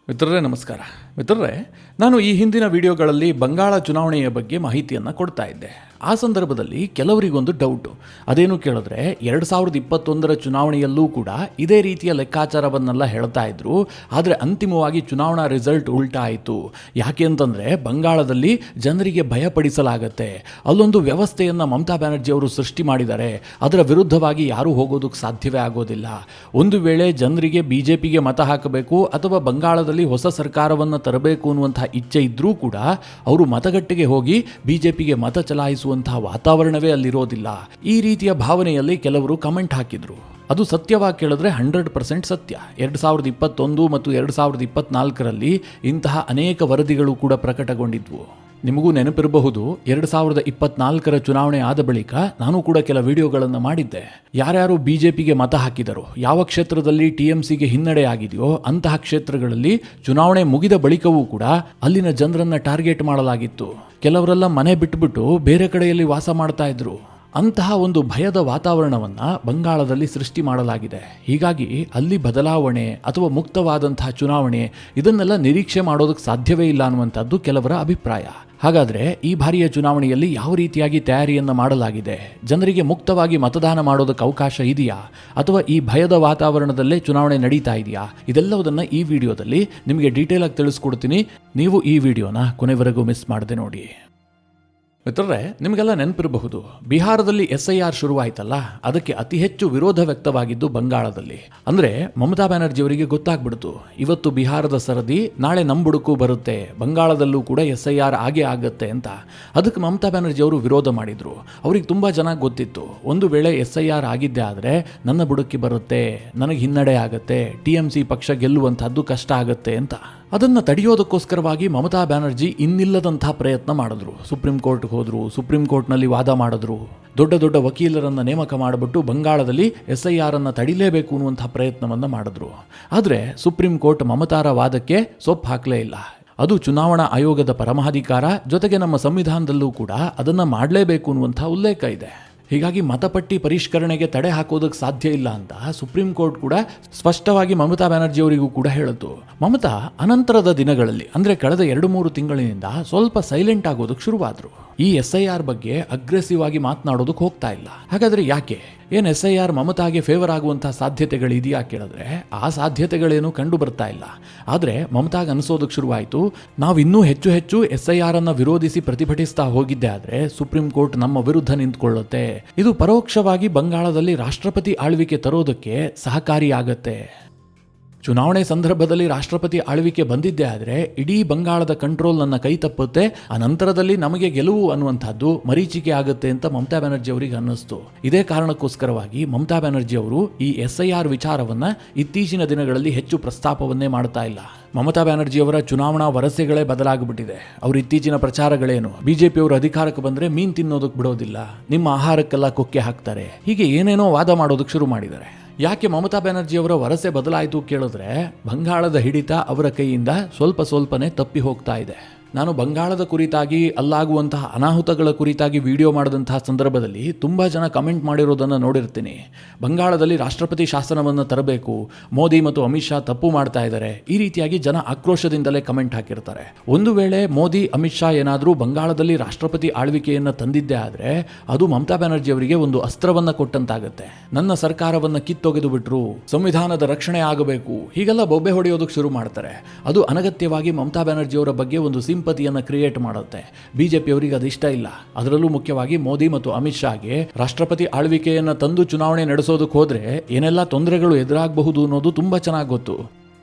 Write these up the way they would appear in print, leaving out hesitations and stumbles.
ಮಿತ್ರರೇ ನಮಸ್ಕಾರ. ಮಿತ್ರರೇ, ನಾನು ಈ ಹಿಂದಿನ ವಿಡಿಯೋಗಳಲ್ಲಿ ಬಂಗಾಳ ಚುನಾವಣೆಯ ಬಗ್ಗೆ ಮಾಹಿತಿಯನ್ನು ಕೊಡ್ತಾ ಇದ್ದೆ. ಆ ಸಂದರ್ಭದಲ್ಲಿ ಕೆಲವರಿಗೊಂದು ಡೌಟು. ಅದೇನು ಕೇಳಿದ್ರೆ 2021 ಚುನಾವಣೆಯಲ್ಲೂ ಕೂಡ ಇದೇ ರೀತಿಯ ಲೆಕ್ಕಾಚಾರವನ್ನೆಲ್ಲ ಹೇಳ್ತಾ ಇದ್ರು. ಆದರೆ ಅಂತಿಮವಾಗಿ ಚುನಾವಣಾ ರಿಸಲ್ಟ್ ಉಲ್ಟಾ ಆಯಿತು. ಯಾಕೆ ಅಂತಂದರೆ ಬಂಗಾಳದಲ್ಲಿ ಜನರಿಗೆ ಭಯಪಡಿಸಲಾಗತ್ತೆ. ಅಲ್ಲೊಂದು ವ್ಯವಸ್ಥೆಯನ್ನು ಮಮತಾ ಬ್ಯಾನರ್ಜಿ ಅವರು ಸೃಷ್ಟಿ ಮಾಡಿದ್ದಾರೆ. ಅದರ ವಿರುದ್ಧವಾಗಿ ಯಾರೂ ಹೋಗೋದಕ್ಕೆ ಸಾಧ್ಯವೇ ಆಗೋದಿಲ್ಲ. ಒಂದು ವೇಳೆ ಜನರಿಗೆ BJPಗೆ ಮತ ಹಾಕಬೇಕು ಅಥವಾ ಬಂಗಾಳದಲ್ಲಿ ಹೊಸ ಸರ್ಕಾರವನ್ನು ತರಬೇಕು ಅನ್ನುವಂಥ ಇಚ್ಛೆ ಇದ್ದರೂ ಕೂಡ ಅವರು ಮತಗಟ್ಟೆಗೆ ಹೋಗಿ BJPಗೆ ಮತ ಚಲಾಯಿಸುವಂತಹ ವಾತಾವರಣವೇ ಅಲ್ಲಿರೋದಿಲ್ಲ. ಈ ರೀತಿಯ ಭಾವನೆಯಲ್ಲಿ ಕೆಲವರು ಕಮೆಂಟ್ ಹಾಕಿದ್ರು. ಅದು ಸತ್ಯವಾಗಿ ಕೇಳಿದ್ರೆ 100% ಸತ್ಯ. 2021 ಮತ್ತು 2024ರಲ್ಲಿ ಇಂತಹ ಅನೇಕ ವರದಿಗಳು ಕೂಡ ಪ್ರಕಟಗೊಂಡಿದ್ವು. ನಿಮಗೂ ನೆನಪಿರಬಹುದು, 2024 ಚುನಾವಣೆ ಆದ ಬಳಿಕ ನಾನು ಕೂಡ ಕೆಲ ವಿಡಿಯೋಗಳನ್ನು ಮಾಡಿದ್ದೆ. ಯಾರ್ಯಾರು BJPಗೆ ಮತ ಹಾಕಿದರು, ಯಾವ ಕ್ಷೇತ್ರದಲ್ಲಿ TMCಗೆ ಹಿನ್ನಡೆ ಆಗಿದೆಯೋ ಅಂತಹ ಕ್ಷೇತ್ರಗಳಲ್ಲಿ ಚುನಾವಣೆ ಮುಗಿದ ಬಳಿಕವೂ ಕೂಡ ಅಲ್ಲಿನ ಜನರನ್ನ ಟಾರ್ಗೆಟ್ ಮಾಡಲಾಗಿತ್ತು. ಕೆಲವರೆಲ್ಲ ಮನೆ ಬಿಟ್ಟುಬಿಟ್ಟು ಬೇರೆ ಕಡೆಯಲ್ಲಿ ವಾಸ ಮಾಡ್ತಾ ಇದ್ರು. ಅಂತಹ ಒಂದು ಭಯದ ವಾತಾವರಣವನ್ನು ಬಂಗಾಳದಲ್ಲಿ ಸೃಷ್ಟಿ ಮಾಡಲಾಗಿದೆ. ಹೀಗಾಗಿ ಅಲ್ಲಿ ಬದಲಾವಣೆ ಅಥವಾ ಮುಕ್ತವಾದಂತಹ ಚುನಾವಣೆ ಇದನ್ನೆಲ್ಲ ನಿರೀಕ್ಷೆ ಮಾಡೋದಕ್ಕೆ ಸಾಧ್ಯವೇ ಇಲ್ಲ ಅನ್ನುವಂಥದ್ದು ಕೆಲವರ ಅಭಿಪ್ರಾಯ. ಹಾಗಾದರೆ ಈ ಬಾರಿಯ ಚುನಾವಣೆಯಲ್ಲಿ ಯಾವ ರೀತಿಯಾಗಿ ತಯಾರಿಯನ್ನು ಮಾಡಲಾಗಿದೆ, ಜನರಿಗೆ ಮುಕ್ತವಾಗಿ ಮತದಾನ ಮಾಡೋದಕ್ಕೆ ಅವಕಾಶ ಇದೆಯಾ ಅಥವಾ ಈ ಭಯದ ವಾತಾವರಣದಲ್ಲೇ ಚುನಾವಣೆ ನಡೀತಾ ಇದೆಯಾ, ಇದೆಲ್ಲವುದನ್ನು ಈ ವಿಡಿಯೋದಲ್ಲಿ ನಿಮಗೆ ಡೀಟೇಲ್ ಆಗಿ ತಿಳಿಸ್ಕೊಡ್ತೀನಿ. ನೀವು ಈ ವಿಡಿಯೋನ ಕೊನೆವರೆಗೂ ಮಿಸ್ ಮಾಡದೆ ನೋಡಿ. ಮಿತ್ರರೇ, ನಿಮಗೆಲ್ಲ ನೆನಪಿರಬಹುದು, ಬಿಹಾರದಲ್ಲಿ SIR ಶುರುವಾಯಿತಲ್ಲ, ಅದಕ್ಕೆ ಅತಿ ಹೆಚ್ಚು ವಿರೋಧ ವ್ಯಕ್ತವಾಗಿದ್ದು ಬಂಗಾಳದಲ್ಲಿ. ಅಂದರೆ ಮಮತಾ ಬ್ಯಾನರ್ಜಿ ಅವರಿಗೆ ಗೊತ್ತಾಗ್ಬಿಡ್ತು, ಇವತ್ತು ಬಿಹಾರದ ಸರದಿ ನಾಳೆ ನಮ್ಮ ಬುಡಕ್ಕೂ ಬರುತ್ತೆ, ಬಂಗಾಳದಲ್ಲೂ ಕೂಡ SIR ಆಗೇ ಆಗುತ್ತೆ ಅಂತ. ಅದಕ್ಕೆ ಮಮತಾ ಬ್ಯಾನರ್ಜಿ ಅವರು ವಿರೋಧ ಮಾಡಿದರು. ಅವ್ರಿಗೆ ತುಂಬ ಜನ ಗೊತ್ತಿತ್ತು, ಒಂದು ವೇಳೆ SIR ಆಗಿದ್ದೇ ಆದರೆ ನನ್ನ ಬುಡಕ್ಕೆ ಬರುತ್ತೆ, ನನಗೆ ಹಿನ್ನಡೆ ಆಗುತ್ತೆ, TMC ಪಕ್ಷ ಗೆಲ್ಲುವಂಥದ್ದು ಕಷ್ಟ ಆಗುತ್ತೆ ಅಂತ. ಅದನ್ನು ತಡೆಯೋದಕ್ಕೋಸ್ಕರವಾಗಿ ಮಮತಾ ಬ್ಯಾನರ್ಜಿ ಇನ್ನಿಲ್ಲದಂಥ ಪ್ರಯತ್ನ ಮಾಡಿದ್ರು. ಸುಪ್ರೀಂ ಕೋರ್ಟ್ಗೆ ಹೋದರು, ಸುಪ್ರೀಂ ಕೋರ್ಟ್ನಲ್ಲಿ ವಾದ ಮಾಡಿದ್ರು, ದೊಡ್ಡ ದೊಡ್ಡ ವಕೀಲರನ್ನು ನೇಮಕ ಮಾಡಿಬಿಟ್ಟು ಬಂಗಾಳದಲ್ಲಿ SIR ಅನ್ನು ತಡಿಲೇಬೇಕು ಅನ್ನುವಂಥ ಪ್ರಯತ್ನವನ್ನು ಮಾಡಿದ್ರು. ಆದರೆ ಸುಪ್ರೀಂ ಕೋರ್ಟ್ ಮಮತಾರ ವಾದಕ್ಕೆ ಸೊಪ್ಪು ಹಾಕಲೇ ಇಲ್ಲ. ಅದು ಚುನಾವಣಾ ಆಯೋಗದ ಪರಮಾಧಿಕಾರ, ಜೊತೆಗೆ ನಮ್ಮ ಸಂವಿಧಾನದಲ್ಲೂ ಕೂಡ ಅದನ್ನು ಮಾಡಲೇಬೇಕು ಅನ್ನುವಂಥ ಉಲ್ಲೇಖ ಇದೆ. ಹೀಗಾಗಿ ಮತಪಟ್ಟಿ ಪರಿಷ್ಕರಣೆಗೆ ತಡೆ ಹಾಕೋದಕ್ಕೆ ಸಾಧ್ಯ ಇಲ್ಲ ಅಂತ ಸುಪ್ರೀಂ ಕೋರ್ಟ್ ಕೂಡ ಸ್ಪಷ್ಟವಾಗಿ ಮಮತಾ ಬ್ಯಾನರ್ಜಿ ಅವರಿಗೂ ಕೂಡ ಹೇಳಿತು. ಮಮತಾ ಅನಂತರದ ದಿನಗಳಲ್ಲಿ, ಅಂದರೆ ಕಳೆದ 2-3 ತಿಂಗಳಿನಿಂದ ಸ್ವಲ್ಪ ಸೈಲೆಂಟ್ ಆಗೋದಕ್ಕೆ ಶುರುವಾದರು. ಈ SIR ಬಗ್ಗೆ ಅಗ್ರೆಸಿವ್ ಆಗಿ ಮಾತನಾಡೋದಕ್ಕೆ ಹೋಗ್ತಾ ಇಲ್ಲ. ಹಾಗಾದರೆ ಯಾಕೆ? ಏನು SIR ಮಮತಾಗೆ ಫೇವರ್ ಆಗುವಂಥ ಸಾಧ್ಯತೆಗಳಿದೆಯಾ ಕೇಳಿದ್ರೆ ಆ ಸಾಧ್ಯತೆಗಳೇನು ಕಂಡು ಬರ್ತಾ ಇಲ್ಲ. ಆದರೆ ಮಮತಾಗೆ ಅನಿಸೋದಕ್ಕೆ ಶುರುವಾಯಿತು, ನಾವು ಇನ್ನೂ ಹೆಚ್ಚು ಹೆಚ್ಚು SIR ಅನ್ನು ವಿರೋಧಿಸಿ ಪ್ರತಿಭಟಿಸ್ತಾ ಹೋಗಿದ್ದೆ ಆದರೆ ಸುಪ್ರೀಂ ಕೋರ್ಟ್ ನಮ್ಮ ವಿರುದ್ಧ ನಿಂತ್ಕೊಳ್ಳುತ್ತೆ. ಇದು ಪರೋಕ್ಷವಾಗಿ ಬಂಗಾಳದಲ್ಲಿ ರಾಷ್ಟ್ರಪತಿ ಆಳ್ವಿಕೆ ತರೋದಕ್ಕೆ ಸಹಕಾರಿಯಾಗತ್ತೆ. ಚುನಾವಣೆ ಸಂದರ್ಭದಲ್ಲಿ ರಾಷ್ಟ್ರಪತಿ ಆಳ್ವಿಕೆ ಬಂದಿದ್ದೇ ಆದರೆ ಇಡೀ ಬಂಗಾಳದ ಕಂಟ್ರೋಲ್ ನನ್ನ ಕೈ ತಪ್ಪುತ್ತೆ, ಆ ನಂತರದಲ್ಲಿ ನಮಗೆ ಗೆಲುವು ಅನ್ನುವಂಥದ್ದು ಮರೀಚಿಕೆ ಆಗುತ್ತೆ ಅಂತ ಮಮತಾ ಬ್ಯಾನರ್ಜಿ ಅವರಿಗೆ ಅನ್ನಿಸ್ತು. ಇದೇ ಕಾರಣಕ್ಕೋಸ್ಕರವಾಗಿ ಮಮತಾ ಬ್ಯಾನರ್ಜಿ ಅವರು ಈ SIR ವಿಚಾರವನ್ನು ಇತ್ತೀಚಿನ ದಿನಗಳಲ್ಲಿ ಹೆಚ್ಚು ಪ್ರಸ್ತಾಪವನ್ನೇ ಮಾಡ್ತಾ ಇಲ್ಲ. ಮಮತಾ ಬ್ಯಾನರ್ಜಿ ಅವರ ಚುನಾವಣಾ ವರಸೆಗಳೇ ಬದಲಾಗಿಬಿಟ್ಟಿದೆ. ಅವ್ರ ಇತ್ತೀಚಿನ ಪ್ರಚಾರಗಳೇನು, BJP ಅವರು ಅಧಿಕಾರಕ್ಕೆ ಬಂದರೆ ಮೀನು ತಿನ್ನೋದಕ್ಕೆ ಬಿಡೋದಿಲ್ಲ, ನಿಮ್ಮ ಆಹಾರಕ್ಕೆಲ್ಲ ಕೊಕ್ಕೆ ಹಾಕ್ತಾರೆ, ಹೀಗೆ ಏನೇನೋ ವಾದ ಮಾಡೋದಕ್ಕೆ ಶುರು ಮಾಡಿದ್ದಾರೆ. ಯಾಕೆ ಮಮತಾ ಬ್ಯಾನರ್ಜಿ ಅವರ ವರಸೆ ಬದಲಾಯಿತು ಕೇಳಿದ್ರೆ ಬಂಗಾಳದ ಹಿಡಿತ ಅವರ ಕೈಯಿಂದ ಸ್ವಲ್ಪನೇ ತಪ್ಪಿ ಹೋಗ್ತಾ ಇದೆ. ನಾನು ಬಂಗಾಳದ ಕುರಿತಾಗಿ ಅಲ್ಲಾಗುವಂತಹ ಅನಾಹುತಗಳ ಕುರಿತಾಗಿ ವಿಡಿಯೋ ಮಾಡಿದಂತಹ ಸಂದರ್ಭದಲ್ಲಿ ತುಂಬ ಜನ ಕಮೆಂಟ್ ಮಾಡಿರೋದನ್ನು ನೋಡಿರ್ತೀನಿ. ಬಂಗಾಳದಲ್ಲಿ ರಾಷ್ಟ್ರಪತಿ ಶಾಸನವನ್ನು ತರಬೇಕು, ಮೋದಿ ಮತ್ತು ಅಮಿತ್ ಶಾ ತಪ್ಪು ಮಾಡ್ತಾ ಇದ್ದಾರೆ, ಈ ರೀತಿಯಾಗಿ ಜನ ಆಕ್ರೋಶದಿಂದಲೇ ಕಮೆಂಟ್ ಹಾಕಿರ್ತಾರೆ. ಒಂದು ವೇಳೆ ಮೋದಿ ಅಮಿತ್ ಶಾ ಏನಾದರೂ ಬಂಗಾಳದಲ್ಲಿ ರಾಷ್ಟ್ರಪತಿ ಆಳ್ವಿಕೆಯನ್ನು ತಂದಿದ್ದೇ ಆದರೆ ಅದು ಮಮತಾ ಬ್ಯಾನರ್ಜಿ ಅವರಿಗೆ ಒಂದು ಅಸ್ತ್ರವನ್ನು ಕೊಟ್ಟಂತಾಗುತ್ತೆ. ನನ್ನ ಸರ್ಕಾರವನ್ನು ಕಿತ್ತೊಗೆದು ಬಿಟ್ರು, ಸಂವಿಧಾನದ ರಕ್ಷಣೆ ಆಗಬೇಕು, ಹೀಗೆಲ್ಲ ಬೊಬ್ಬೆ ಹೊಡೆಯೋದಕ್ಕೆ ಶುರು ಮಾಡ್ತಾರೆ. ಅದು ಅನಗತ್ಯವಾಗಿ ಮಮತಾ ಬ್ಯಾನರ್ಜಿ ಅವರ ಬಗ್ಗೆ ಒಂದು ಸಿಂಪತಿಯನ್ನು ಕ್ರಿಯೇಟ್ ಮಾಡುತ್ತೆ. BJP ಅವರಿಗೆ ಅದು ಇಷ್ಟ ಇಲ್ಲ. ಅದರಲ್ಲೂ ಮುಖ್ಯವಾಗಿ ಮೋದಿ ಮತ್ತು ಅಮಿತ್ ಶಾಗೆ ರಾಷ್ಟ್ರಪತಿ ಆಳ್ವಿಕೆಯನ್ನು ತಂದು ಚುನಾವಣೆ ನಡೆಸೋದಕ್ಕೆ ಹೋದ್ರೆ ಏನೆಲ್ಲ ತೊಂದರೆಗಳು ಎದುರಾಗಬಹುದು ಅನ್ನೋದು ತುಂಬಾ ಚೆನ್ನಾಗಿ ಗೊತ್ತು.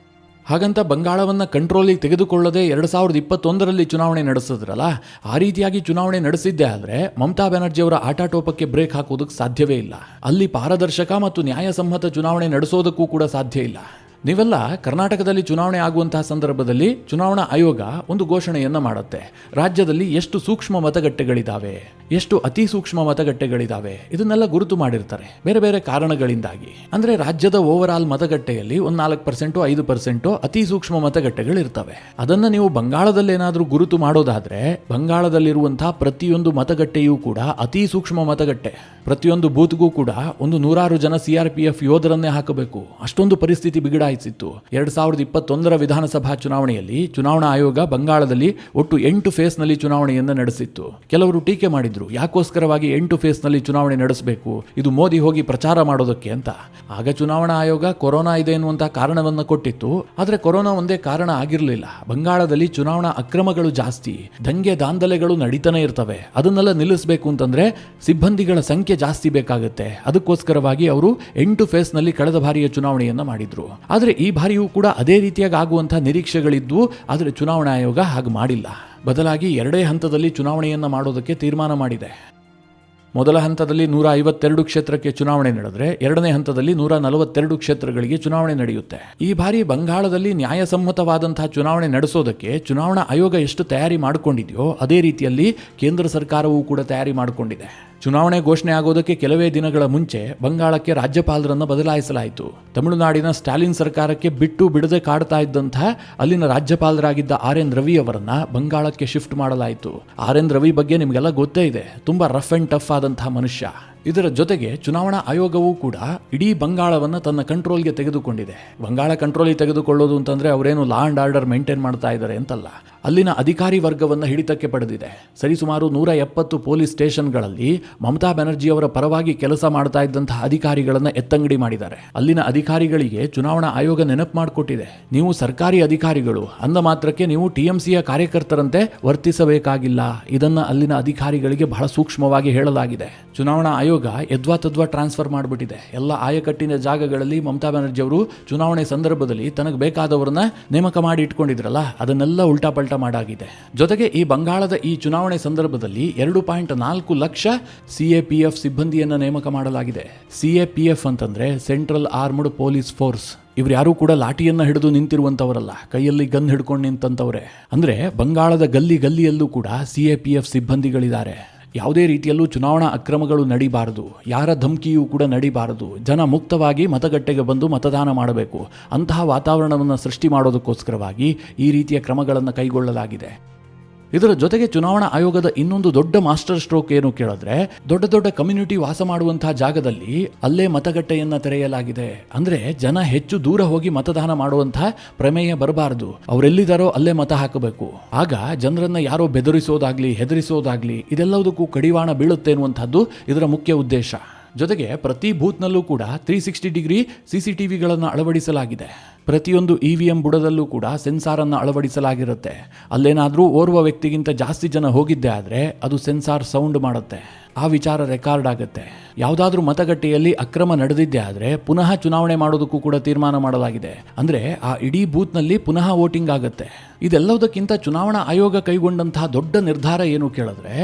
ಹಾಗಂತ ಬಂಗಾಳವನ್ನು ಕಂಟ್ರೋಲಿಗೆ ತೆಗೆದುಕೊಳ್ಳದೆ 2021ರಲ್ಲಿ ಚುನಾವಣೆ ನಡೆಸಿದ್ರಲ್ಲ, ಆ ರೀತಿಯಾಗಿ ಚುನಾವಣೆ ನಡೆಸಿದ್ದೇ ಆದರೆ ಮಮತಾ ಬ್ಯಾನರ್ಜಿ ಅವರ ಆಟಾಟೋಪಕ್ಕೆ ಬ್ರೇಕ್ ಹಾಕೋದಕ್ಕೆ ಸಾಧ್ಯವೇ ಇಲ್ಲ. ಅಲ್ಲಿ ಪಾರದರ್ಶಕ ಮತ್ತು ನ್ಯಾಯಸಮ್ಮತ ಚುನಾವಣೆ ನಡೆಸೋದಕ್ಕೂ ಕೂಡ ಸಾಧ್ಯ ಇಲ್ಲ. ನೀವೆಲ್ಲ ಕರ್ನಾಟಕದಲ್ಲಿ ಚುನಾವಣೆ ಆಗುವಂತಹ ಸಂದರ್ಭದಲ್ಲಿ ಚುನಾವಣಾ ಆಯೋಗ ಒಂದು ಘೋಷಣೆಯನ್ನು ಮಾಡುತ್ತೆ. ರಾಜ್ಯದಲ್ಲಿ ಎಷ್ಟು ಸೂಕ್ಷ್ಮ ಮತಗಟ್ಟೆಗಳಿದ್ದಾವೆ, ಎಷ್ಟು ಅತಿ ಸೂಕ್ಷ್ಮ ಮತಗಟ್ಟೆಗಳಿದ್ದಾವೆ, ಇದನ್ನೆಲ್ಲ ಗುರುತು ಮಾಡಿರ್ತಾರೆ ಬೇರೆ ಬೇರೆ ಕಾರಣಗಳಿಂದಾಗಿ. ಅಂದರೆ ರಾಜ್ಯದ ಓವರ್ ಆಲ್ ಮತಗಟ್ಟೆಯಲ್ಲಿ ಒಂದು 4% 5% ಅತಿ ಸೂಕ್ಷ್ಮ ಮತಗಟ್ಟೆಗಳಿರ್ತವೆ. ಅದನ್ನು ನೀವು ಬಂಗಾಳದಲ್ಲೇನಾದರೂ ಗುರುತು ಮಾಡೋದಾದ್ರೆ ಬಂಗಾಳದಲ್ಲಿರುವಂತಹ ಪ್ರತಿಯೊಂದು ಮತಗಟ್ಟೆಯೂ ಕೂಡ ಅತಿ ಸೂಕ್ಷ್ಮ ಮತಗಟ್ಟೆ. ಪ್ರತಿಯೊಂದು ಬೂತ್ಗೂ ಕೂಡ 100 ಜನ CRPF ಯೋಧರನ್ನೇ ಹಾಕಬೇಕು. ಅಷ್ಟೊಂದು ಪರಿಸ್ಥಿತಿ ಬಿಗಡ ಬದಲಾಯಿಸಿತ್ತು. 2021 ವಿಧಾನಸಭಾ ಚುನಾವಣೆಯಲ್ಲಿ ಚುನಾವಣಾ ಆಯೋಗ ಬಂಗಾಳದಲ್ಲಿ ಒಟ್ಟು 8 ಫೇಸ್ನಲ್ಲಿ ಚುನಾವಣೆಯನ್ನು ನಡೆಸಿತ್ತು. ಕೆಲವರು ಟೀಕೆ ಮಾಡಿದ್ರು, ಯಾಕೋಸ್ಕರವಾಗಿ 8 ಫೇಸ್ನಲ್ಲಿ ಚುನಾವಣೆ ನಡೆಸಬೇಕು, ಇದು ಮೋದಿ ಹೋಗಿ ಪ್ರಚಾರ ಮಾಡೋದಕ್ಕೆ ಅಂತ. ಆಗ ಚುನಾವಣಾ ಆಯೋಗ ಕೊರೋನಾ ಇದೆ ಎನ್ನುವಂತಹ ಕಾರಣವನ್ನು ಕೊಟ್ಟಿತ್ತು. ಆದರೆ ಕೊರೋನಾ ಒಂದೇ ಕಾರಣ ಆಗಿರಲಿಲ್ಲ. ಬಂಗಾಳದಲ್ಲಿ ಚುನಾವಣಾ ಅಕ್ರಮಗಳು ಜಾಸ್ತಿ, ದಂಗೆ ದಾಂಧಲೆಗಳು ನಡೀತಾನೆ ಇರ್ತವೆ. ಅದನ್ನೆಲ್ಲ ನಿಲ್ಲಿಸಬೇಕು ಅಂತಂದ್ರೆ ಸಿಬ್ಬಂದಿಗಳ ಸಂಖ್ಯೆ ಜಾಸ್ತಿ ಬೇಕಾಗುತ್ತೆ. ಅದಕ್ಕೋಸ್ಕರವಾಗಿ ಅವರು 8 ಫೇಸ್ನಲ್ಲಿ ಕಳೆದ ಬಾರಿಯ ಚುನಾವಣೆಯನ್ನ ಮಾಡಿದ್ರು. ಆದರೆ ಈ ಬಾರಿಯೂ ಕೂಡ ಅದೇ ರೀತಿಯಾಗಿ ಆಗುವಂತಹ ನಿರೀಕ್ಷೆಗಳಿದ್ವು. ಆದರೆ ಚುನಾವಣಾ ಆಯೋಗ ಹಾಗೆ ಮಾಡಿಲ್ಲ. ಬದಲಾಗಿ 2 ಹಂತದಲ್ಲಿ ಚುನಾವಣೆಯನ್ನ ಮಾಡೋದಕ್ಕೆ ತೀರ್ಮಾನ ಮಾಡಿದೆ. ಮೊದಲ ಹಂತದಲ್ಲಿ 152 ಕ್ಷೇತ್ರಕ್ಕೆ ಚುನಾವಣೆ ನಡೆದರೆ 2ನೇ ಹಂತದಲ್ಲಿ 142 ಕ್ಷೇತ್ರಗಳಿಗೆ ಚುನಾವಣೆ ನಡೆಯುತ್ತೆ. ಈ ಬಾರಿ ಬಂಗಾಳದಲ್ಲಿ ನ್ಯಾಯಸಮ್ಮತವಾದಂತಹ ಚುನಾವಣೆ ನಡೆಸೋದಕ್ಕೆ ಚುನಾವಣಾ ಆಯೋಗ ಎಷ್ಟು ತಯಾರಿ ಮಾಡಿಕೊಂಡಿದೆಯೋ ಅದೇ ರೀತಿಯಲ್ಲಿ ಕೇಂದ್ರ ಸರ್ಕಾರವೂ ಕೂಡ ತಯಾರಿ ಮಾಡಿಕೊಂಡಿದೆ. ಚುನಾವಣೆ ಘೋಷಣೆ ಆಗೋದಕ್ಕೆ ಕೆಲವೇ ದಿನಗಳ ಮುಂಚೆ ಬಂಗಾಳಕ್ಕೆ ರಾಜ್ಯಪಾಲರನ್ನು ಬದಲಾಯಿಸಲಾಯಿತು. ತಮಿಳುನಾಡಿನ ಸ್ಟಾಲಿನ್ ಸರ್ಕಾರಕ್ಕೆ ಬಿಟ್ಟು ಬಿಡದೆ ಕಾಡ್ತಾ ಇದ್ದಂತಹ ಅಲ್ಲಿನ ರಾಜ್ಯಪಾಲರಾಗಿದ್ದ RN ರವಿ ಅವರನ್ನ ಬಂಗಾಳಕ್ಕೆ ಶಿಫ್ಟ್ ಮಾಡಲಾಯಿತು. RN ರವಿ ಬಗ್ಗೆ ನಿಮಗೆಲ್ಲ ಗೊತ್ತೇ ಇದೆ, ತುಂಬಾ ರಫ್ ಅಂಡ್ ಟಫ್ ಆದಂತಹ ಮನುಷ್ಯ. ಇದರ ಜೊತೆಗೆ ಚುನಾವಣಾ ಆಯೋಗವೂ ಕೂಡ ಇಡೀ ಬಂಗಾಳವನ್ನು ತನ್ನ ಕಂಟ್ರೋಲ್ಗೆ ತೆಗೆದುಕೊಂಡಿದೆ. ಬಂಗಾಳ ಕಂಟ್ರೋಲಿಗೆ ತೆಗೆದುಕೊಳ್ಳೋದು ಅಂತಂದ್ರೆ ಅವರೇನು ಲಾ ಅಂಡ್ ಆರ್ಡರ್ ಮೇಂಟೈನ್ ಮಾಡ್ತಾ ಇದ್ದಾರೆ ಅಂತಲ್ಲ, ಅಲ್ಲಿನ ಅಧಿಕಾರಿ ವರ್ಗವನ್ನು ಹಿಡಿತಕ್ಕೆ ಪಡೆದಿದೆ. ಸರಿಸುಮಾರು 170 ಪೊಲೀಸ್ ಸ್ಟೇಷನ್ಗಳಲ್ಲಿ ಮಮತಾ ಬ್ಯಾನರ್ಜಿ ಅವರ ಪರವಾಗಿ ಕೆಲಸ ಮಾಡ್ತಾ ಇದ್ದಂತಹ ಅಧಿಕಾರಿಗಳನ್ನು ಎತ್ತಂಗಡಿ ಮಾಡಿದ್ದಾರೆ. ಅಲ್ಲಿನ ಅಧಿಕಾರಿಗಳಿಗೆ ಚುನಾವಣಾ ಆಯೋಗ ನೆನಪು ಮಾಡಿಕೊಟ್ಟಿದೆ, ನೀವು ಸರ್ಕಾರಿ ಅಧಿಕಾರಿಗಳು ಅಂದ ಮಾತ್ರಕ್ಕೆ ನೀವು TMCಯ ಕಾರ್ಯಕರ್ತರಂತೆ ವರ್ತಿಸಬೇಕಾಗಿಲ್ಲ. ಇದನ್ನ ಅಲ್ಲಿನ ಅಧಿಕಾರಿಗಳಿಗೆ ಬಹಳ ಸೂಕ್ಷ್ಮವಾಗಿ ಹೇಳಲಾಗಿದೆ. ಚುನಾವಣಾ ಆಯೋಗ ಯದ್ವಾ ತದ್ವಾ ಟ್ರಾನ್ಸ್ಫರ್ ಮಾಡಿಬಿಟ್ಟಿದೆ. ಎಲ್ಲ ಆಯಕಟ್ಟಿನ ಜಾಗಗಳಲ್ಲಿ ಮಮತಾ ಬ್ಯಾನರ್ಜಿ ಅವರು ಚುನಾವಣೆ ಸಂದರ್ಭದಲ್ಲಿ ತನಗೆ ಬೇಕಾದವರನ್ನ ನೇಮಕ ಮಾಡಿ ಇಟ್ಕೊಂಡಿದ್ರಲ್ಲ, ಅದನ್ನೆಲ್ಲ ಉಲ್ಟಾಪಲ್ಟಾ ಮಾಡಾಗಿದೆ. ಜೊತೆಗೆ ಈ ಬಂಗಾಳದ ಈ ಚುನಾವಣೆ ಸಂದರ್ಭದಲ್ಲಿ 2.4 ಲಕ್ಷ CAPF ಸಿಬ್ಬಂದಿಯನ್ನು ನೇಮಕ ಮಾಡಲಾಗಿದೆ. CAPF ಅಂತಂದ್ರೆ ಸೆಂಟ್ರಲ್ ಆರ್ಮ್ಡ್ ಪೊಲೀಸ್ ಫೋರ್ಸ್. ಇವ್ರು ಯಾರು ಕೂಡ ಲಾಠಿಯನ್ನ ಹಿಡಿದು ನಿಂತಿರುವಂತವರಲ್ಲ, ಕೈಯಲ್ಲಿ ಗನ್ ಹಿಡ್ಕೊಂಡು ನಿಂತಂತವ್ರೆ. ಅಂದ್ರೆ ಬಂಗಾಳದ ಗಲ್ಲಿ ಗಲ್ಲಿಯಲ್ಲೂ ಕೂಡ CAPF ಸಿಬ್ಬಂದಿಗಳಿದ್ದಾರೆ. ಯಾವುದೇ ರೀತಿಯಲ್ಲೂ ಚುನಾವಣಾ ಅಕ್ರಮಗಳು ನಡೀಬಾರದು, ಯಾರ ಧಮಕಿಯೂ ಕೂಡ ನಡೀಬಾರದು. ಜನ ಮುಕ್ತವಾಗಿ ಮತಗಟ್ಟೆಗೆ ಬಂದು ಮತದಾನ ಮಾಡಬೇಕು. ಅಂತಹ ವಾತಾವರಣವನ್ನು ಸೃಷ್ಟಿ ಮಾಡೋದಕ್ಕೋಸ್ಕರವಾಗಿ ಈ ರೀತಿಯ ಕ್ರಮಗಳನ್ನು ಕೈಗೊಳ್ಳಲಾಗಿದೆ. ಇದರ ಜೊತೆಗೆ ಚುನಾವಣಾ ಆಯೋಗದ ಇನ್ನೊಂದು ದೊಡ್ಡ ಮಾಸ್ಟರ್ ಸ್ಟ್ರೋಕ್ ಏನು ಕೇಳಿದ್ರೆ, ದೊಡ್ಡ ದೊಡ್ಡ ಕಮ್ಯುನಿಟಿ ವಾಸ ಮಾಡುವಂತಹ ಜಾಗದಲ್ಲಿ ಅಲ್ಲೇ ಮತಗಟ್ಟೆಯನ್ನ ತೆರೆಯಲಾಗಿದೆ. ಅಂದ್ರೆ ಜನ ಹೆಚ್ಚು ದೂರ ಹೋಗಿ ಮತದಾನ ಮಾಡುವಂತಹ ಪ್ರಮೇಯ ಬರಬಾರದು, ಅವರೆಲ್ಲಿದ್ದಾರೋ ಅಲ್ಲೇ ಮತ ಹಾಕಬೇಕು. ಆಗ ಜನರನ್ನ ಯಾರೋ ಬೆದರಿಸೋದಾಗ್ಲಿ ಹೆದರಿಸೋದಾಗ್ಲಿ ಇದೆಲ್ಲದಕ್ಕೂ ಕಡಿವಾಣ ಬೀಳುತ್ತೆ ಎನ್ನುವಂಥದ್ದು ಇದರ ಮುಖ್ಯ ಉದ್ದೇಶ. ಜೊತೆಗೆ ಪ್ರತಿ ಬೂತ್ನಲ್ಲೂ ಕೂಡ 360 ಡಿಗ್ರಿ CCTVಗಳನ್ನು ಅಳವಡಿಸಲಾಗಿದೆ. ಪ್ರತಿಯೊಂದು EVM ಬುಡದಲ್ಲೂ ಕೂಡ ಸೆನ್ಸಾರ್ ಅನ್ನು ಅಳವಡಿಸಲಾಗಿರುತ್ತೆ. ಅಲ್ಲೇನಾದರೂ ಓರ್ವ ವ್ಯಕ್ತಿಗಿಂತ ಜಾಸ್ತಿ ಜನ ಹೋಗಿದ್ದೆ ಆದರೆ ಅದು ಸೆನ್ಸಾರ್ ಸೌಂಡ್ ಮಾಡುತ್ತೆ, ಆ ವಿಚಾರ ರೆಕಾರ್ಡ್ ಆಗುತ್ತೆ. ಯಾವುದಾದ್ರೂ ಮತಗಟ್ಟೆಯಲ್ಲಿ ಅಕ್ರಮ ನಡೆದಿದ್ದೆ ಆದರೆ ಪುನಃ ಚುನಾವಣೆ ಮಾಡೋದಕ್ಕೂ ಕೂಡ ತೀರ್ಮಾನ ಮಾಡಲಾಗಿದೆ. ಅಂದ್ರೆ ಆ ಇಡೀ ಬೂತ್ನಲ್ಲಿ ಪುನಃ ವೋಟಿಂಗ್ ಆಗುತ್ತೆ. ಇದೆಲ್ಲದಕ್ಕಿಂತ ಚುನಾವಣಾ ಆಯೋಗ ಕೈಗೊಂಡಂತಹ ದೊಡ್ಡ ನಿರ್ಧಾರ ಏನು ಕೇಳಿದ್ರೆ,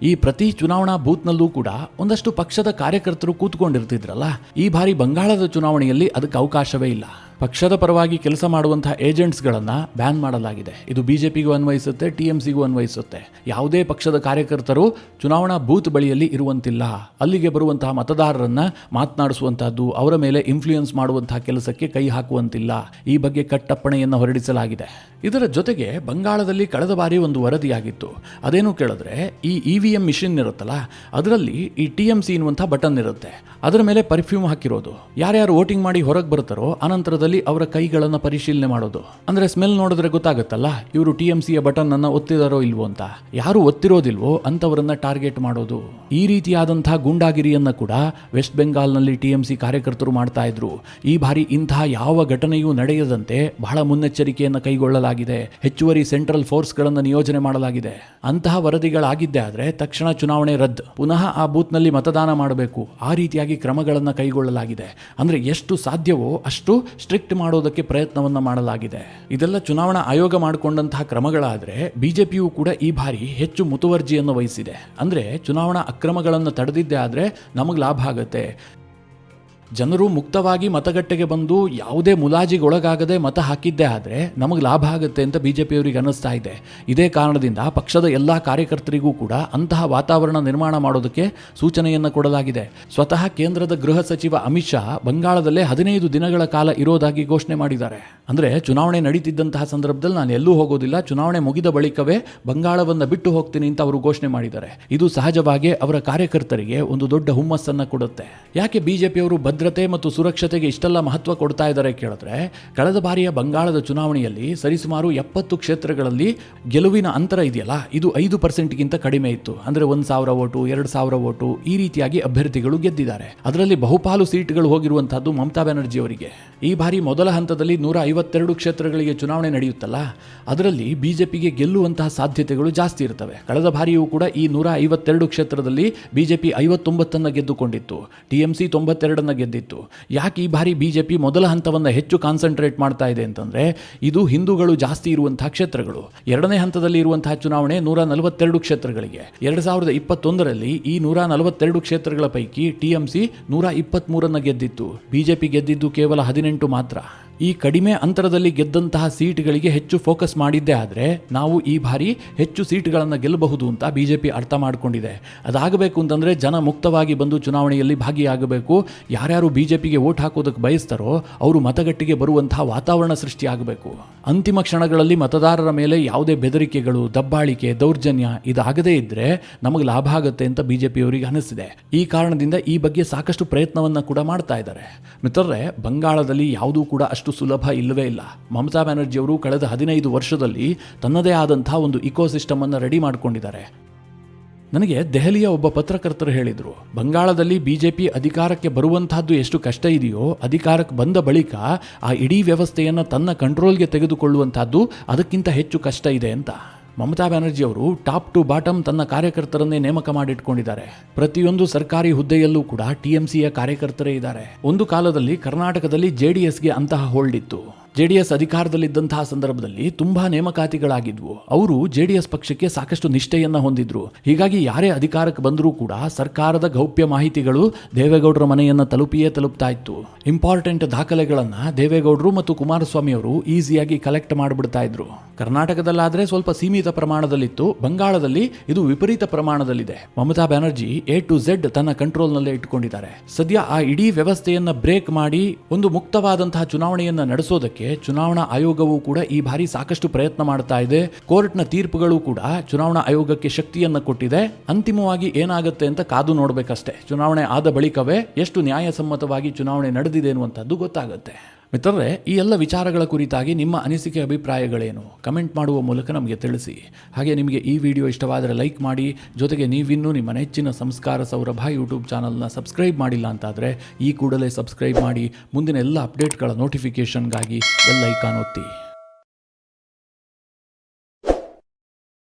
ಈ ಪ್ರತಿ ಚುನಾವಣಾ ಬೂತ್ನಲ್ಲೂ ಕೂಡ ಒಂದಷ್ಟು ಪಕ್ಷದ ಕಾರ್ಯಕರ್ತರು ಕೂತ್ಕೊಂಡಿರ್ತಿದ್ರಲ್ಲ, ಈ ಬಾರಿ ಬಂಗಾಳದ ಚುನಾವಣೆಯಲ್ಲಿ ಅದಕ್ಕೆ ಅವಕಾಶವೇ ಇಲ್ಲ. ಪಕ್ಷದ ಪರವಾಗಿ ಕೆಲಸ ಮಾಡುವಂತಹ ಏಜೆಂಟ್ಸ್ಗಳನ್ನು ಬ್ಯಾನ್ ಮಾಡಲಾಗಿದೆ. ಇದು BJPಗೂ ಅನ್ವಯಿಸುತ್ತೆ, TMCಗೂ ಅನ್ವಯಿಸುತ್ತೆ. ಯಾವುದೇ ಪಕ್ಷದ ಕಾರ್ಯಕರ್ತರು ಚುನಾವಣಾ ಬೂತ್ ಬಳಿಯಲ್ಲಿ ಇರುವಂತಿಲ್ಲ. ಅಲ್ಲಿಗೆ ಬರುವಂತಹ ಮತದಾರರನ್ನ ಮಾತನಾಡಿಸುವಂತಹದ್ದು, ಅವರ ಮೇಲೆ ಇನ್ಫ್ಲೂಯೆನ್ಸ್ ಮಾಡುವಂತಹ ಕೆಲಸಕ್ಕೆ ಕೈ ಹಾಕುವಂತಿಲ್ಲ. ಈ ಬಗ್ಗೆ ಕಟ್ಟಪ್ಪಣೆಯನ್ನು ಹೊರಡಿಸಲಾಗಿದೆ. ಇದರ ಜೊತೆಗೆ ಬಂಗಾಳದಲ್ಲಿ ಕಳೆದ ಬಾರಿ ಒಂದು ವರದಿಯಾಗಿತ್ತು. ಅದೇನು ಕೇಳಿದ್ರೆ, ಈ EVM ಮಿಷಿನ್ ಇರುತ್ತಲ್ಲ, ಅದರಲ್ಲಿ ಈ TMC ಎನ್ನುವಂಥ ಬಟನ್ ಇರುತ್ತೆ. ಅದರ ಮೇಲೆ ಪರ್ಫ್ಯೂಮ್ ಹಾಕಿರೋದು. ಯಾರ್ಯಾರು ವೋಟಿಂಗ್ ಮಾಡಿ ಹೊರಗೆ ಬರ್ತಾರೋ ಅನಂತರದಲ್ಲಿ ಅವರ ಕೈಗಳನ್ನು ಪರಿಶೀಲನೆ ಮಾಡೋದು. ಅಂದ್ರೆ ಸ್ಮೆಲ್ ನೋಡಿದ್ರೆ ಗೊತ್ತಾಗುತ್ತಲ್ಲ ಇವರು TMCಯ ಬಟನ್ ಅನ್ನ ಒತ್ತಿದಾರೋ ಇಲ್ವೋ ಅಂತ. ಯಾರು ಒತ್ತಿರೋದಿಲ್ವೋ ಅಂತವರನ್ನ ಟಾರ್ಗೆಟ್ ಮಾಡೋದು. ಈ ರೀತಿಯಾದಂತಹ ಗೂಂಡಾಗಿರಿಯನ್ನ ಕೂಡ ವೆಸ್ಟ್ ಬೆಂಗಾಲ್ನಲ್ಲಿ TMC ಕಾರ್ಯಕರ್ತರು ಮಾಡ್ತಾ ಇದ್ರು. ಈ ಬಾರಿ ಇಂತಹ ಯಾವ ಘಟನೆಯೂ ನಡೆಯದಂತೆ ಬಹಳ ಮುನ್ನೆಚ್ಚರಿಕೆಯನ್ನು ಕೈಗೊಳ್ಳಲಾಗಿದೆ. ಹೆಚ್ಚುವರಿ ಸೆಂಟ್ರಲ್ ಫೋರ್ಸ್ಗಳನ್ನು ನಿಯೋಜನೆ ಮಾಡಲಾಗಿದೆ. ಅಂತಹ ವರದಿಗಳಾಗಿದ್ದೆ ಆದರೆ ತಕ್ಷಣ ಚುನಾವಣೆ ರದ್ದು, ಪುನಃ ಆ ಬೂತ್ನಲ್ಲಿ ಮತದಾನ ಮಾಡಬೇಕು. ಆ ರೀತಿಯಾಗಿ ಕ್ರಮಗಳನ್ನು ಕೈಗೊಳ್ಳಲಾಗಿದೆ. ಅಂದ್ರೆ ಎಷ್ಟು ಸಾಧ್ಯವೋ ಅಷ್ಟು ಸ್ಟ್ರಿಕ್ಟ್ ಮಾಡೋದಕ್ಕೆ ಪ್ರಯತ್ನವನ್ನ ಮಾಡಲಾಗಿದೆ. ಇದೆಲ್ಲ ಚುನಾವಣಾ ಆಯೋಗ ಮಾಡಿಕೊಂಡಂತಹ ಕ್ರಮಗಳಾದ್ರೆ BJPಯೂ ಕೂಡ ಈ ಬಾರಿ ಹೆಚ್ಚು ಮುತುವರ್ಜಿಯನ್ನು ವಹಿಸಿದೆ. ಅಂದ್ರೆ ಚುನಾವಣಾ ಅಕ್ರಮಗಳನ್ನು ತಡೆದಿದ್ದೆ ಆದ್ರೆ ನಮಗೆ ಲಾಭ ಆಗುತ್ತೆ. ಜನರು ಮುಕ್ತವಾಗಿ ಮತಗಟ್ಟೆಗೆ ಬಂದು ಯಾವುದೇ ಮುಲಾಜಿಗೊಳಗಾಗದೆ ಮತ ಹಾಕಿದ್ದೇ ಆದರೆ ನಮಗೆ ಲಾಭ ಆಗುತ್ತೆ ಅಂತ BJPಯವರಿಗೆ ಅನ್ನಿಸ್ತಾ ಇದೆ. ಇದೇ ಕಾರಣದಿಂದ ಪಕ್ಷದ ಎಲ್ಲ ಕಾರ್ಯಕರ್ತರಿಗೂ ಕೂಡ ಅಂತಹ ವಾತಾವರಣ ನಿರ್ಮಾಣ ಮಾಡೋದಕ್ಕೆ ಸೂಚನೆಯನ್ನು ಕೊಡಲಾಗಿದೆ. ಸ್ವತಃ ಕೇಂದ್ರದ ಗೃಹ ಸಚಿವ ಅಮಿತ್ ಶಾ ಬಂಗಾಳದಲ್ಲೇ 15 ದಿನಗಳ ಕಾಲ ಇರೋದಾಗಿ ಘೋಷಣೆ ಮಾಡಿದ್ದಾರೆ. ಅಂದರೆ ಚುನಾವಣೆ ನಡೀತಿದ್ದಂತಹ ಸಂದರ್ಭದಲ್ಲಿ ನಾನು ಎಲ್ಲೂ ಹೋಗೋದಿಲ್ಲ, ಚುನಾವಣೆ ಮುಗಿದ ಬಳಿಕವೇ ಬಂಗಾಳವನ್ನು ಬಿಟ್ಟು ಹೋಗ್ತೀನಿ ಅಂತ ಅವರು ಘೋಷಣೆ ಮಾಡಿದ್ದಾರೆ. ಇದು ಸಹಜವಾಗಿ ಅವರ ಕಾರ್ಯಕರ್ತರಿಗೆ ಒಂದು ದೊಡ್ಡ ಹುಮ್ಮಸ್ಸನ್ನು ಕೊಡುತ್ತೆ. ಯಾಕೆ BJPಯವರು ಬದ್ಧ ಭದ್ರತೆ ಮತ್ತು ಸುರಕ್ಷತೆಗೆ ಇಷ್ಟೆಲ್ಲ ಮಹತ್ವ ಕೊಡ್ತಾ ಇದ್ದಾರೆ ಕೇಳಿದ್ರೆ, ಕಳೆದ ಬಾರಿಯ ಬಂಗಾಳದ ಚುನಾವಣೆಯಲ್ಲಿ ಸರಿಸುಮಾರು 70 ಕ್ಷೇತ್ರಗಳಲ್ಲಿ ಗೆಲುವಿನ ಅಂತರ ಇದೆಯಲ್ಲ, ಇದು 5%ಗಿಂತ ಕಡಿಮೆ ಇತ್ತು. ಅಂದರೆ 1,000 ಓಟು, 2,000 ಓಟು, ಈ ರೀತಿಯಾಗಿ ಅಭ್ಯರ್ಥಿಗಳು ಗೆದ್ದಿದ್ದಾರೆ. ಅದರಲ್ಲಿ ಬಹುಪಾಲು ಸೀಟ್ಗಳು ಹೋಗಿರುವಂತಹದ್ದು ಮಮತಾ ಬ್ಯಾನರ್ಜಿ ಅವರಿಗೆ. ಈ ಬಾರಿ ಮೊದಲ ಹಂತದಲ್ಲಿ 152 ಕ್ಷೇತ್ರಗಳಿಗೆ ಚುನಾವಣೆ ನಡೆಯುತ್ತಲ್ಲ, ಅದರಲ್ಲಿ ಬಿಜೆಪಿಗೆ ಗೆಲ್ಲುವಂತಹ ಸಾಧ್ಯತೆಗಳು ಜಾಸ್ತಿ ಇರ್ತವೆ. ಕಳೆದ ಬಾರಿಯೂ ಕೂಡ ಈ 152 ಕ್ಷೇತ್ರದಲ್ಲಿ ಬಿಜೆಪಿ 59 ಗೆದ್ದುಕೊಂಡಿತ್ತು, ಟಿಎಂಸಿ 92 ಗೆದ್ದಿತ್ತು. ಯಾಕೆ ಈ ಬಾರಿ ಬಿಜೆಪಿ ಮೊದಲ ಹಂತವನ್ನು ಹೆಚ್ಚು ಕಾನ್ಸಂಟ್ರೇಟ್ ಮಾಡ್ತಾ ಇದೆ ಅಂತಂದ್ರೆ, ಇದು ಹಿಂದೂಗಳು ಜಾಸ್ತಿ ಇರುವಂತಹ ಕ್ಷೇತ್ರಗಳು. ಎರಡನೇ ಹಂತದಲ್ಲಿ ಇರುವಂತಹ ಚುನಾವಣೆ 142 ಕ್ಷೇತ್ರಗಳಿಗೆ. 2021ರಲ್ಲಿ ಈ 142 ಕ್ಷೇತ್ರಗಳ ಪೈಕಿ ಟಿಎಂಸಿ 123 ಗೆದ್ದಿತ್ತು, ಬಿಜೆಪಿ ಗೆದ್ದಿದ್ದು ಕೇವಲ 18 ಮಾತ್ರ. ಈ ಕಡಿಮೆ ಅಂತರದಲ್ಲಿ ಗೆದ್ದಂತಹ ಸೀಟ್ಗಳಿಗೆ ಹೆಚ್ಚು ಫೋಕಸ್ ಮಾಡಿದ್ದೇ ಆದರೆ ನಾವು ಈ ಬಾರಿ ಹೆಚ್ಚು ಸೀಟ್ಗಳನ್ನು ಗೆಲ್ಲಬಹುದು ಅಂತ ಬಿಜೆಪಿ ಅರ್ಥ ಮಾಡಿಕೊಂಡಿದೆ. ಅದಾಗಬೇಕು ಅಂತಂದರೆ ಜನ ಮುಕ್ತವಾಗಿ ಬಂದು ಚುನಾವಣೆಯಲ್ಲಿ ಭಾಗಿಯಾಗಬೇಕು. ಯಾರ್ಯಾರು ಬಿಜೆಪಿಗೆ ವೋಟ್ ಹಾಕೋದಕ್ಕೆ ಬಯಸ್ತಾರೋ ಅವರು ಮತಗಟ್ಟೆಗೆ ಬರುವಂತಹ ವಾತಾವರಣ ಸೃಷ್ಟಿಯಾಗಬೇಕು. ಅಂತಿಮ ಕ್ಷಣಗಳಲ್ಲಿ ಮತದಾರರ ಮೇಲೆ ಯಾವುದೇ ಬೆದರಿಕೆಗಳು, ದಬ್ಬಾಳಿಕೆ, ದೌರ್ಜನ್ಯ ಇದಾಗದೇ ಇದ್ದರೆ ನಮಗೆ ಲಾಭ ಆಗುತ್ತೆ ಅಂತ ಬಿಜೆಪಿಯವರಿಗೆ ಅನಿಸಿದೆ. ಈ ಕಾರಣದಿಂದ ಈ ಬಗ್ಗೆ ಸಾಕಷ್ಟು ಪ್ರಯತ್ನವನ್ನು ಕೂಡ ಮಾಡ್ತಾ ಇದ್ದಾರೆ. ಮಿತ್ರರೇ, ಬಂಗಾಳದಲ್ಲಿ ಯಾವುದೂ ಕೂಡ ಅಷ್ಟು ಸುಲಭ ಇಲ್ಲವೇ ಇಲ್ಲ. ಮಮತಾ ಬ್ಯಾನರ್ಜಿ ಅವರು ಕಳೆದ 15 ವರ್ಷದಲ್ಲಿ ತನ್ನದೇ ಆದಂತಹ ಒಂದು ಇಕೋಸಿಸ್ಟಮ್ ಅನ್ನು ರೆಡಿ ಮಾಡಿಕೊಂಡಿದ್ದಾರೆ. ನನಗೆ ದೆಹಲಿಯ ಒಬ್ಬ ಪತ್ರಕರ್ತರು ಹೇಳಿದರು, ಬಂಗಾಳದಲ್ಲಿ ಬಿಜೆಪಿ ಅಧಿಕಾರಕ್ಕೆ ಬರುವಂತಹದ್ದು ಎಷ್ಟು ಕಷ್ಟ ಇದೆಯೋ, ಅಧಿಕಾರಕ್ಕೆ ಬಂದ ಬಳಿಕ ಆ ಇಡೀ ವ್ಯವಸ್ಥೆಯನ್ನು ತನ್ನ ಕಂಟ್ರೋಲ್ಗೆ ತೆಗೆದುಕೊಳ್ಳುವಂತಹದ್ದು ಅದಕ್ಕಿಂತ ಹೆಚ್ಚು ಕಷ್ಟ ಇದೆ ಅಂತ. ಮಮತಾ ಬ್ಯಾನರ್ಜಿ ಅವರು ಟಾಪ್ ಟು ಬಾಟಮ್ ತನ್ನ ಕಾರ್ಯಕರ್ತರನ್ನೇ ನೇಮಕ ಮಾಡಿಟ್ಕೊಂಡಿದ್ದಾರೆ. ಪ್ರತಿಯೊಂದು ಸರ್ಕಾರಿ ಹುದ್ದೆಯಲ್ಲೂ ಕೂಡ ಟಿಎಂಸಿಯ ಕಾರ್ಯಕರ್ತರೇ ಇದ್ದಾರೆ. ಒಂದು ಕಾಲದಲ್ಲಿ ಕರ್ನಾಟಕದಲ್ಲಿ ಜೆಡಿಎಸ್ಗೆ ಅಂತಹ ಹೋಲ್ಡ್ ಇತ್ತು. ಜೆಡಿಎಸ್ ಅಧಿಕಾರದಲ್ಲಿದ್ದಂತಹ ಸಂದರ್ಭದಲ್ಲಿ ತುಂಬಾ ನೇಮಕಾತಿಗಳಾಗಿದ್ವು. ಅವರು ಜೆಡಿಎಸ್ ಪಕ್ಷಕ್ಕೆ ಸಾಕಷ್ಟು ನಿಷ್ಠೆಯನ್ನ ಹೊಂದಿದ್ರು. ಹೀಗಾಗಿ ಯಾರೇ ಅಧಿಕಾರಕ್ಕೆ ಬಂದರೂ ಕೂಡ ಸರ್ಕಾರದ ಗೌಪ್ಯ ಮಾಹಿತಿಗಳು ದೇವೇಗೌಡರ ಮನೆಯನ್ನ ತಲುಪಿಯೇ ತಲುಪ್ತಾ ಇತ್ತು. ಇಂಪಾರ್ಟೆಂಟ್ ದಾಖಲೆಗಳನ್ನ ದೇವೇಗೌಡರು ಮತ್ತು ಕುಮಾರಸ್ವಾಮಿ ಅವರು ಈಸಿಯಾಗಿ ಕಲೆಕ್ಟ್ ಮಾಡಿಬಿಡ್ತಾ ಇದ್ರು. ಕರ್ನಾಟಕದಲ್ಲಾದ್ರೆ ಸ್ವಲ್ಪ ಸೀಮಿತ ಪ್ರಮಾಣದಲ್ಲಿತ್ತು, ಬಂಗಾಳದಲ್ಲಿ ಇದು ವಿಪರೀತ ಪ್ರಮಾಣದಲ್ಲಿದೆ. Mamata Banerjee A to Z ತನ್ನ ಕಂಟ್ರೋಲ್ನಲ್ಲೇ ಇಟ್ಟುಕೊಂಡಿದ್ದಾರೆ. ಸದ್ಯ ಆ ಇಡೀ ವ್ಯವಸ್ಥೆಯನ್ನ ಬ್ರೇಕ್ ಮಾಡಿ ಒಂದು ಮುಕ್ತವಾದಂತಹ ಚುನಾವಣೆಯನ್ನ ನಡೆಸೋದಕ್ಕೆ ಚುನಾವಣಾ ಆಯೋಗವೂ ಕೂಡ ಈ ಬಾರಿ ಸಾಕಷ್ಟು ಪ್ರಯತ್ನ ಮಾಡ್ತಾ ಇದೆ. ಕೋರ್ಟ್ನ ತೀರ್ಪುಗಳು ಕೂಡ ಚುನಾವಣಾ ಆಯೋಗಕ್ಕೆ ಶಕ್ತಿಯನ್ನ ಕೊಟ್ಟಿದೆ. ಅಂತಿಮವಾಗಿ ಏನಾಗುತ್ತೆ ಅಂತ ಕಾದು ನೋಡಬೇಕಷ್ಟೇ. ಚುನಾವಣೆ ಆದ ಬಳಿಕವೇ ಎಷ್ಟು ನ್ಯಾಯಸಮ್ಮತವಾಗಿ ಚುನಾವಣೆ ನಡೆದಿದೆ ಅನ್ನುವಂಥದ್ದು ಗೊತ್ತಾಗುತ್ತೆ. ಮಿತ್ರರೇ, ಈ ಎಲ್ಲ ವಿಚಾರಗಳ ಕುರಿತಾಗಿ ನಿಮ್ಮ ಅನಿಸಿಕೆ, ಅಭಿಪ್ರಾಯಗಳೇನು? ಕಮೆಂಟ್ ಮಾಡುವ ಮೂಲಕ ನಮಗೆ ತಿಳಿಸಿ. ಹಾಗೆ ನಿಮಗೆ ಈ ವಿಡಿಯೋ ಇಷ್ಟವಾದರೆ ಲೈಕ್ ಮಾಡಿ. ಜೊತೆಗೆ ನೀವಿನ್ನೂ ನಿಮ್ಮ ನೆಚ್ಚಿನ ಸಂಸ್ಕಾರ ಸೌರಭ ಯೂಟ್ಯೂಬ್ ಚಾನಲ್ನ ಸಬ್ಸ್ಕ್ರೈಬ್ ಮಾಡಿಲ್ಲ ಅಂತಾದರೆ ಈ ಕೂಡಲೇ ಸಬ್ಸ್ಕ್ರೈಬ್ ಮಾಡಿ. ಮುಂದಿನ ಎಲ್ಲ ಅಪ್ಡೇಟ್ಗಳ ನೋಟಿಫಿಕೇಷನ್ಗಾಗಿ ಬೆಲ್ ಐಕಾನ್ ಒತ್ತಿ.